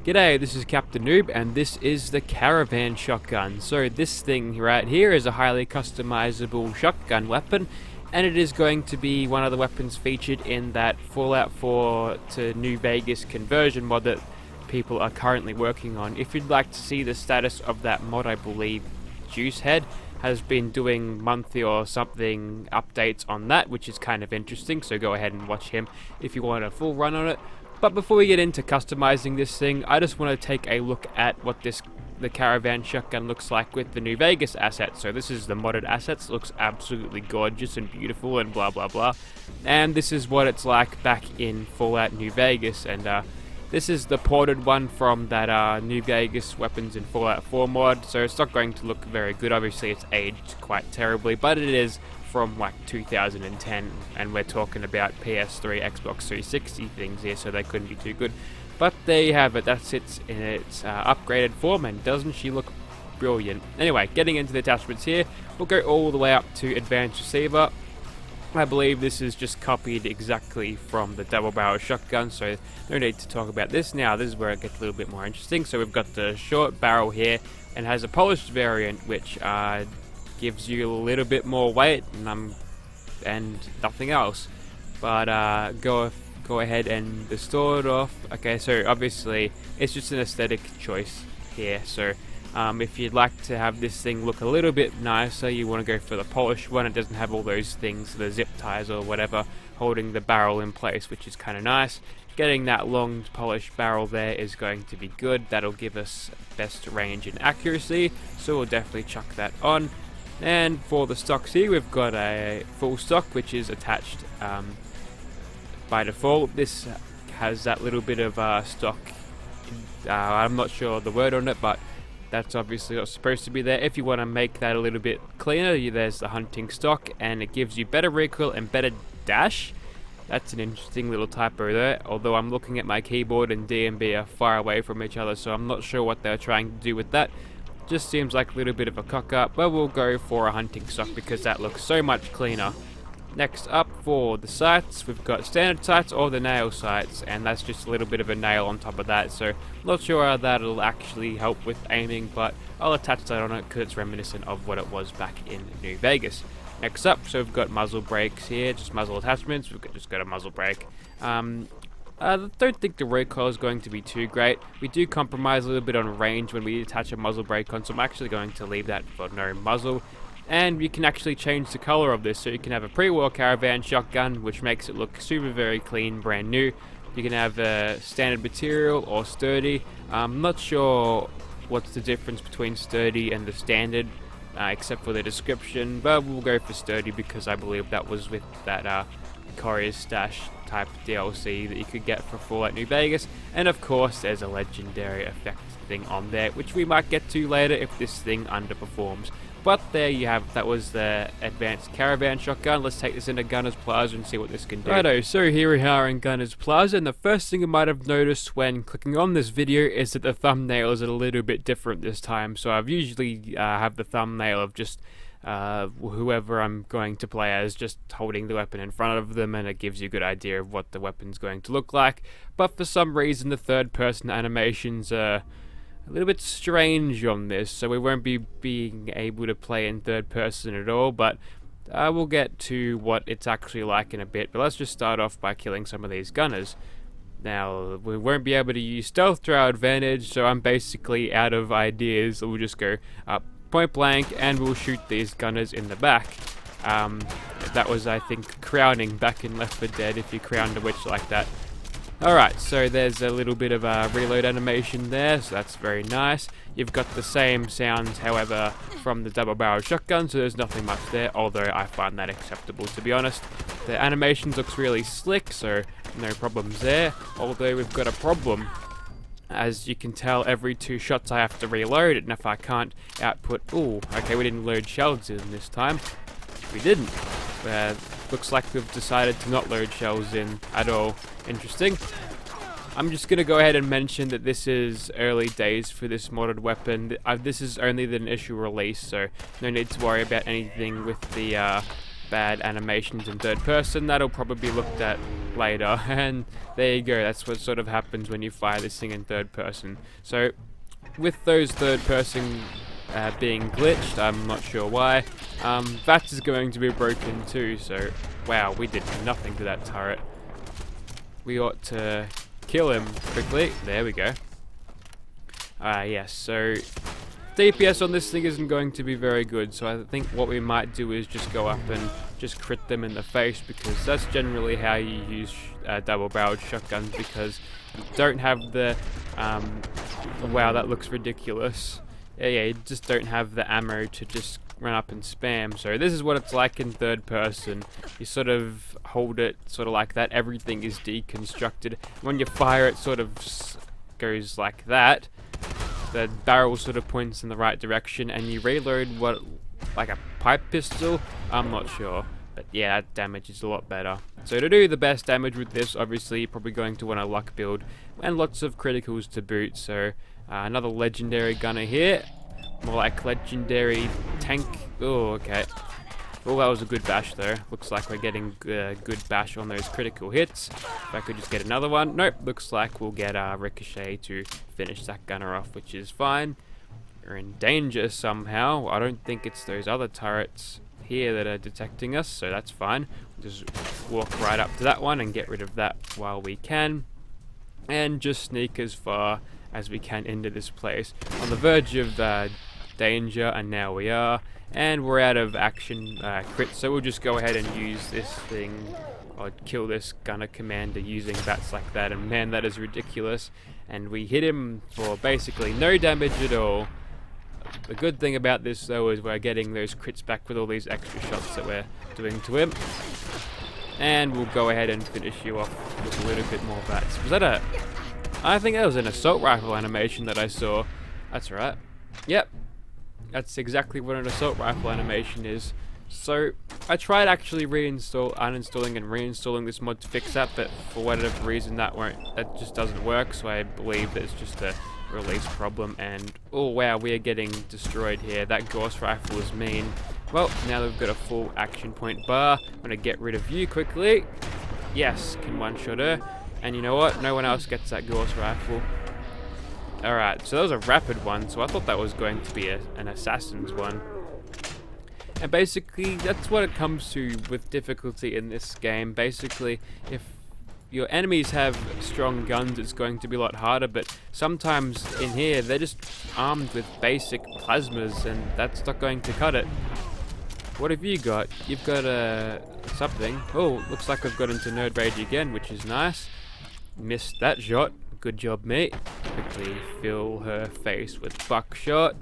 G'day, this is Captain Noob, and this is the Caravan Shotgun. So this thing right here is a highly customizable shotgun weapon, and it is going to be one of the weapons featured in that Fallout 4 to New Vegas conversion mod that people are currently working on. If you'd like to see the status of that mod, I believe Juicehead has been doing monthly or something updates on that, which is kind of interesting, so go ahead and watch him if you want a full run on it. But before we get into customizing this thing, I just want to take a look at what the Caravan Shotgun looks like with the New Vegas assets. So this is the modded assets. It looks absolutely gorgeous and beautiful and blah blah blah. And this is what it's like back in Fallout New Vegas. And this is the ported one from that New Vegas weapons in Fallout 4 mod. So it's not going to look very good. Obviously it's aged quite terribly, but it is from like 2010, and we're talking about PS3, Xbox 360 things here, so they couldn't be too good. But there you have it. That's it in its upgraded form, and doesn't she look brilliant? Anyway, getting into the attachments here, we'll go all the way up to Advanced Receiver. I believe this is just copied exactly from the double barrel shotgun, so no need to talk about this now. This is where it gets a little bit more interesting. So we've got the short barrel here, and has a polished variant, which gives you a little bit more weight and nothing else. But go ahead and restore it off. Okay, so obviously it's just an aesthetic choice here. So if you'd like to have this thing look a little bit nicer, you want to go for the polished one. It doesn't have all those things, the zip ties or whatever, holding the barrel in place, which is kind of nice. Getting that long polished barrel there is going to be good. That'll give us best range and accuracy, so we'll definitely chuck that on. And for the stocks here, we've got a full stock, which is attached by default. This has that little bit of stock, I'm not sure the word on it, but that's obviously what's supposed to be there. If you want to make that a little bit cleaner, there's the hunting stock, and it gives you better recoil and better dash. That's an interesting little typo there, although I'm looking at my keyboard and D and B are far away from each other, so I'm not sure what they're trying to do with that. Just seems like a little bit of a cock up, but we'll go for a hunting stock because that looks so much cleaner. Next up, for the sights, we've got standard sights or the nail sights, and that's just a little bit of a nail on top of that, so not sure how that'll actually help with aiming, but I'll attach that on it because it's reminiscent of what it was back in New Vegas. Next up, so we've got muzzle brakes here, just muzzle attachments. We've just got a muzzle brake. I don't think the recoil is going to be too great. We do compromise a little bit on range when we attach a muzzle brake on, so I'm actually going to leave that for no muzzle. And you can actually change the color of this, so you can have a pre-war Caravan Shotgun, which makes it look super very clean, brand new. You can have a standard material or sturdy. I'm not sure what's the difference between sturdy and the standard, except for the description, but we'll go for sturdy because I believe that was with that Courier's Stash type DLC that you could get for Fallout New Vegas. And of course there's a legendary effect thing on there, which we might get to later if this thing underperforms. But there you have, that was the Advanced Caravan Shotgun. Let's take this into Gunner's Plaza and see what this can do. Righto, so here we are in Gunner's Plaza, and the first thing you might have noticed when clicking on this video is that the thumbnail is a little bit different this time. So I've usually have the thumbnail of just whoever I'm going to play as, just holding the weapon in front of them, and it gives you a good idea of what the weapon's going to look like. But for some reason the third person animations are a little bit strange on this, so we won't be being able to play in third person at all, but we'll get to what it's actually like in a bit. But let's just start off by killing some of these gunners. Now, we won't be able to use stealth to our advantage, so I'm basically out of ideas. So we'll just go up point blank and we'll shoot these gunners in the back. That was, I think, crowning back in Left 4 Dead, if you crowned a witch like that. Alright, so there's a little bit of a reload animation there, so that's very nice. You've got the same sounds, however, from the double barrel shotgun, so there's nothing much there, although I find that acceptable, to be honest. The animations looks really slick, so no problems there, although we've got a problem. As you can tell, every 2 shots I have to reload it, and if I can't output... Ooh, okay, we didn't load shells in this time. We didn't. Looks like we've decided to not load shells in at all. Interesting. I'm just going to go ahead and mention that this is early days for this modded weapon. This is only the initial release, so no need to worry about anything with the bad animations in third person. That'll probably be looked at later. And there you go, that's what sort of happens when you fire this thing in third person. So with those third person being glitched, I'm not sure why, that is going to be broken too. So wow, we did nothing to that turret. We ought to kill him quickly. There we go. Yes, so DPS on this thing isn't going to be very good, so I think what we might do is just go up and just crit them in the face, because that's generally how you use double-barreled shotguns, because you don't have the wow, that looks ridiculous. Yeah, you just don't have the ammo to just run up and spam. So this is what it's like in third person. You sort of hold it sort of like that, everything is deconstructed. When you fire, it sort of goes like that. The barrel sort of points in the right direction, and you reload what, like a pipe pistol? I'm not sure, but yeah, that damage is a lot better. So to do the best damage with this, obviously you're probably going to want a luck build, and lots of criticals to boot. So another legendary gunner here, more like legendary tank. Oh, okay. Well, that was a good bash though. Looks like we're getting good bash on those critical hits. If I could just get another one. Nope, looks like we'll get Ricochet to finish that gunner off, which is fine. We're in danger somehow. I don't think it's those other turrets here that are detecting us, so that's fine. We'll just walk right up to that one and get rid of that while we can. And just sneak as far as we can into this place. On the verge of danger, and now we are. And we're out of action crit, so we'll just go ahead and use this thing, or kill this gunner commander using bats like that. And man, that is ridiculous. And we hit him for basically no damage at all. The good thing about this though is we're getting those crits back with all these extra shots that we're doing to him. And we'll go ahead and finish you off with a little bit more bats. Was that I think that was an assault rifle animation that I saw. That's right. Yep. That's exactly what an assault rifle animation is. So I tried actually uninstalling and reinstalling this mod to fix that, but for whatever reason that just doesn't work. So I believe that it's just a release problem. And oh wow, we are getting destroyed here. That Gauss rifle is mean. Well, now that we've got a full action point bar, I'm gonna get rid of you quickly. Yes, can one-shot her. And you know what? No one else gets that Gauss rifle. Alright, so that was a rapid one, so I thought that was going to be an assassin's one. And basically, that's what it comes to with difficulty in this game. Basically, if your enemies have strong guns, it's going to be a lot harder, but sometimes in here, they're just armed with basic plasmas, and that's not going to cut it. What have you got? You've got something. Oh, looks like we've got into Nerd Rage again, which is nice. Missed that shot. Good job, mate. Quickly fill her face with buckshot.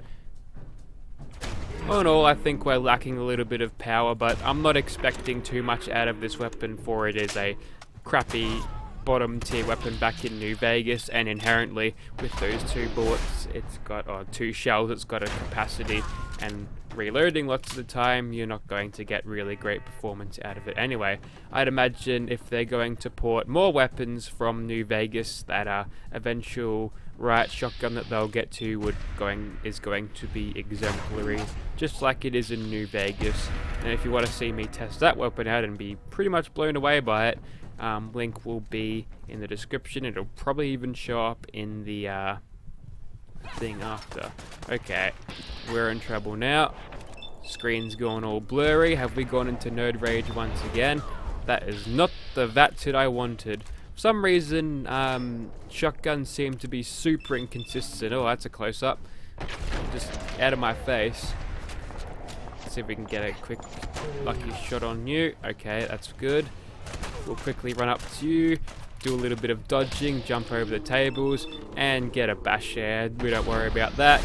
All in all, I think we're lacking a little bit of power, but I'm not expecting too much out of this weapon, for it is a crappy bottom tier weapon back in New Vegas, and inherently with those 2 bullets, it's got, or 2 shells, it's got a capacity, and reloading lots of the time, you're not going to get really great performance out of it anyway. I'd imagine if they're going to port more weapons from New Vegas, that eventual riot shotgun that they'll get to is going to be exemplary, just like it is in New Vegas. And if you want to see me test that weapon out and be pretty much blown away by it, link will be in the description. It'll probably even show up in the thing after. Okay, we're in trouble now. Screen's gone all blurry. Have we gone into Nerd Rage once again? That is not the VATS I wanted. For some reason, shotguns seem to be super inconsistent. Oh, that's a close-up. Just out of my face. Let's see if we can get a quick lucky shot on you. Okay, that's good. We'll quickly run up to you, do a little bit of dodging, jump over the tables, and get a bash air. We don't worry about that.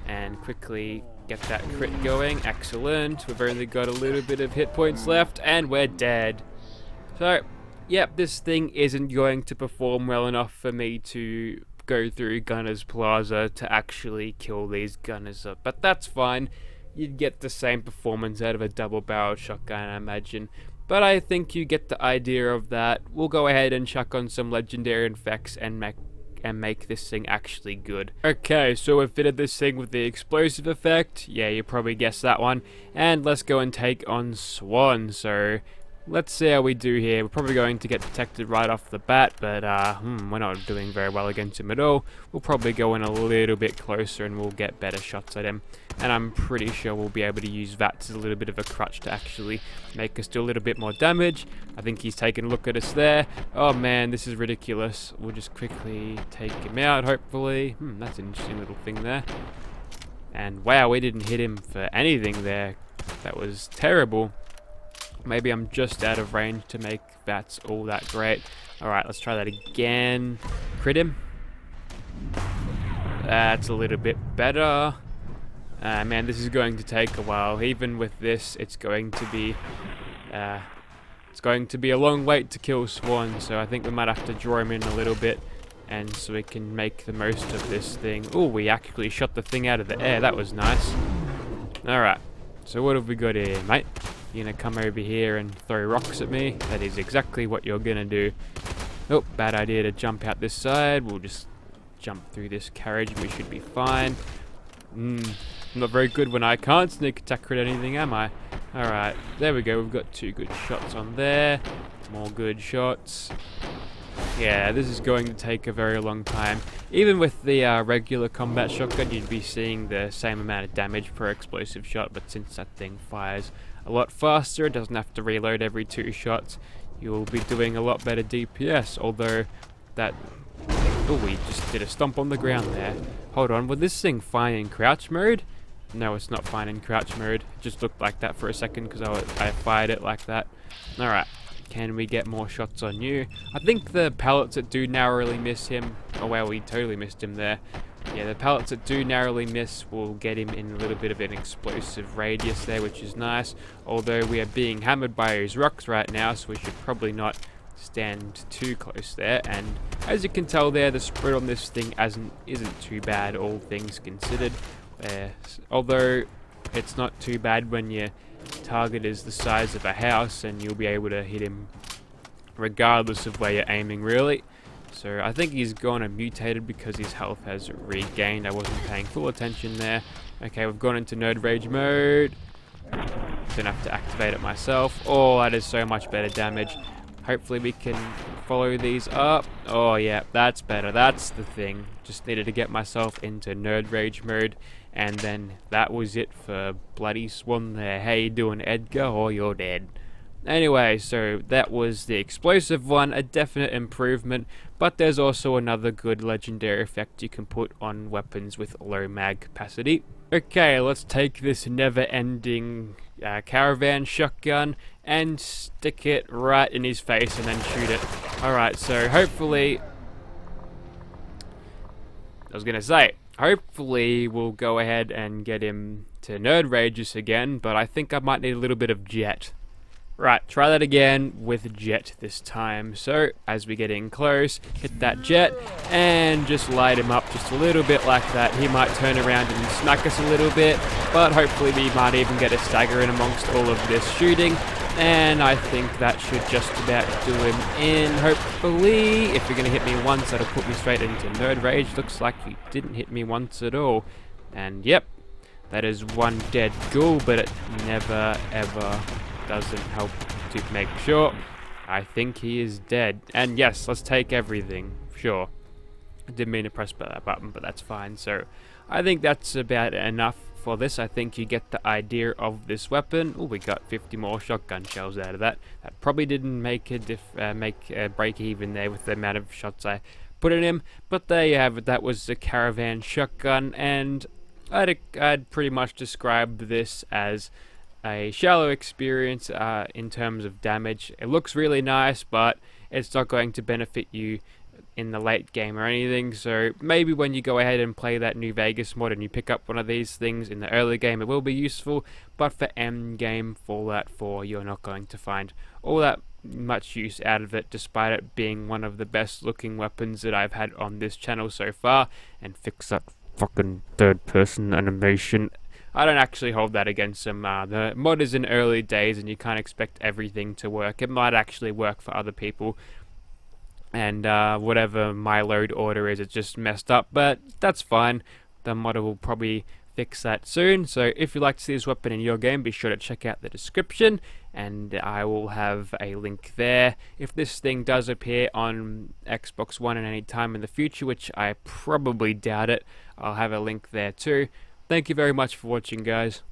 And quickly get that crit going. Excellent. We've only got a little bit of hit points left, and we're dead. So, yep, this thing isn't going to perform well enough for me to go through Gunner's Plaza to actually kill these gunners up. But that's fine. You'd get the same performance out of a double-barreled shotgun, I imagine. But I think you get the idea of that. We'll go ahead and chuck on some legendary effects and make this thing actually good. Okay, so we've fitted this thing with the explosive effect. Yeah, you probably guessed that one. And let's go and take on Swan. So let's see how we do here. We're probably going to get detected right off the bat, but we're not doing very well against him at all. We'll probably go in a little bit closer and we'll get better shots at him. And I'm pretty sure we'll be able to use that as a little bit of a crutch to actually make us do a little bit more damage. I think he's taking a look at us there. Oh man, this is ridiculous. We'll just quickly take him out, hopefully. That's an interesting little thing there. And wow, we didn't hit him for anything there. That was terrible. Maybe I'm just out of range to make that all that great. Alright, let's try that again. Crit him. That's a little bit better. Man, this is going to take a while. Even with this, it's going to be a long wait to kill Swan. So I think we might have to draw him in a little bit, and so we can make the most of this thing. Oh, we actually shot the thing out of the air. That was nice. Alright, so what have we got here, mate? You're gonna come over here and throw rocks at me? That is exactly what you're gonna do. Oh, bad idea to jump out this side. We'll just jump through this carriage. We should be fine. Not very good when I can't sneak attack or anything, am I? Alright, there we go. We've got 2 good shots on there. More good shots. Yeah, this is going to take a very long time. Even with the regular combat shotgun, you'd be seeing the same amount of damage per explosive shot, but since that thing fires a lot faster, it doesn't have to reload every 2 shots, you'll be doing a lot better DPS, although that... Oh, we just did a stomp on the ground there. Hold on, was this thing fine in crouch mode? No, it's not fine in crouch mode. It just looked like that for a second because I fired it like that. Alright. Can we get more shots on you? I think the pellets that do narrowly miss him... Oh wow, we totally missed him there. Yeah, the pellets that do narrowly miss will get him in a little bit of an explosive radius there, which is nice. Although we are being hammered by his rocks right now, so we should probably not stand too close there. And as you can tell there, the spread on this thing isn't too bad, all things considered. Although it's not too bad when your target is the size of a house and you'll be able to hit him regardless of where you're aiming, really. So I think he's gone and mutated because his health has regained. I wasn't paying full attention there. Okay, we've gone into nerd rage mode. Don't have to activate it myself. Oh, that is so much better damage. Hopefully we can follow these up. Oh yeah, that's better. That's the thing. Just needed to get myself into nerd rage mode. And then that was it for bloody Swan there. How you doing, Edgar? Oh, you're dead. Anyway, so that was the explosive one, a definite improvement, but there's also another good legendary effect you can put on weapons with low mag capacity. Okay, let's take this never-ending Caravan Shotgun and stick it right in his face and then shoot it. Alright, so hopefully... Hopefully we'll go ahead and get him to nerd rages again, but I think I might need a little bit of jet. Right, try that again with jet this time. So, as we get in close, hit that jet, and just light him up just a little bit like that. He might turn around and smack us a little bit, but hopefully we might even get a stagger in amongst all of this shooting. And I think that should just about do him in. Hopefully, if you're going to hit me once, that'll put me straight into nerd rage. Looks like you didn't hit me once at all. And yep, that is one dead ghoul, but it never ever doesn't help to make sure. I think he is dead. And yes, let's take everything. Sure. I didn't mean to press that button, but that's fine. So I think that's about enough for this. I think you get the idea of this weapon. Oh, we got 50 more shotgun shells out of that. That probably didn't make a break even there with the amount of shots I put in him. But there you have it. That was the Caravan Shotgun, and I'd pretty much describe this as a shallow experience in terms of damage. It looks really nice, but it's not going to benefit you in the late game or anything. So maybe when you go ahead and play that New Vegas mod and you pick up one of these things in the early game, it will be useful. But for end game Fallout 4, you're not going to find all that much use out of it, despite it being one of the best looking weapons that I've had on this channel so far. And fix that fucking third person animation. I don't actually hold that against them. The mod is in early days and you can't expect everything to work. It might actually work for other people. And whatever my load order is, it's just messed up. But that's fine. The mod will probably fix that soon. So if you'd like to see this weapon in your game, be sure to check out the description, and I will have a link there. If this thing does appear on Xbox One at any time in the future, which I probably doubt it, I'll have a link there too. Thank you very much for watching, guys.